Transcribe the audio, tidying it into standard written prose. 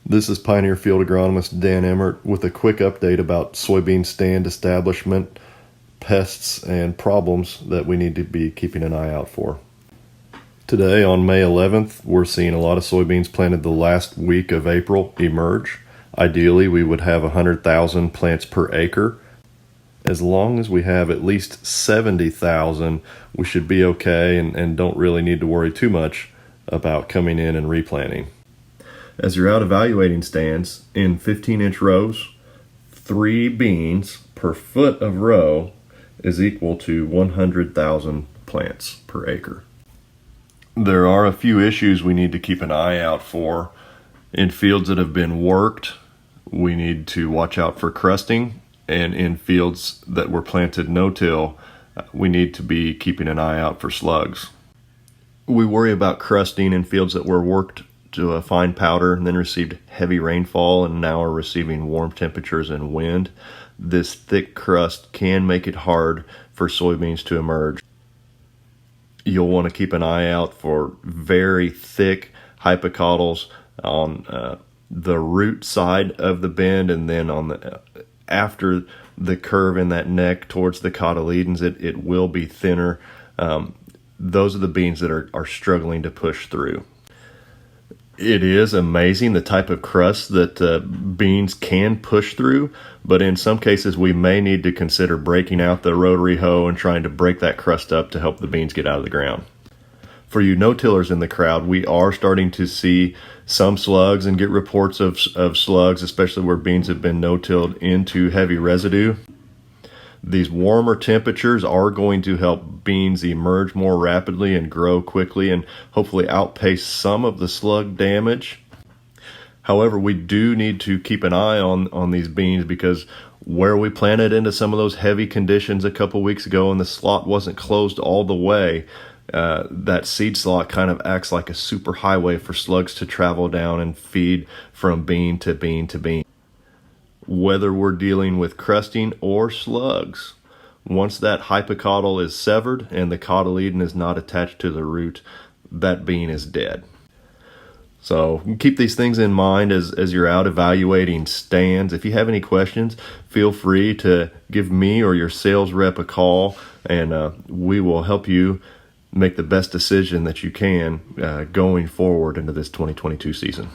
This is Pioneer Field Agronomist Dan Emmert with a quick update about soybean stand establishment, pests, and problems that we need to be keeping an eye out for. Today, on May 11th, we're seeing a lot of soybeans planted the last week of April emerge. Ideally, we would have 100,000 plants per acre. As long as we have at least 70,000, we should be okay and don't really need to worry too much about coming in and replanting. As you're out evaluating stands, in 15-inch rows, 3 beans per foot of row is equal to 100,000 plants per acre. There are a few issues we need to keep an eye out for. In fields that have been worked, we need to watch out for crusting, and in fields that were planted no-till, we need to be keeping an eye out for slugs. We worry about crusting in fields that were worked to a fine powder and then received heavy rainfall and now are receiving warm temperatures and wind. This thick crust can make it hard for soybeans to emerge. You'll want to keep an eye out for very thick hypocotyls on the root side of the bend, and then on the after the curve in that neck towards the cotyledons, it will be thinner. Those are the beans that are struggling to push through. It is amazing the type of crust that beans can push through, but in some cases we may need to consider breaking out the rotary hoe and trying to break that crust up to help the beans get out of the ground. For you no-tillers in the crowd, we are starting to see some slugs and get reports of slugs, especially where beans have been no-tilled into heavy residue. These warmer temperatures are going to help beans emerge more rapidly and grow quickly and hopefully outpace some of the slug damage. However, we do need to keep an eye on these beans, because where we planted into some of those heavy conditions a couple weeks ago and the slot wasn't closed all the way, that seed slot kind of acts like a super highway for slugs to travel down and feed from bean to bean to bean. Whether we're dealing with crusting or slugs, once that hypocotyl is severed and the cotyledon is not attached to the root, that bean is dead. So keep these things in mind as you're out evaluating stands. If you have any questions, feel free to give me or your sales rep a call, and we will help you make the best decision that you can going forward into this 2022 season.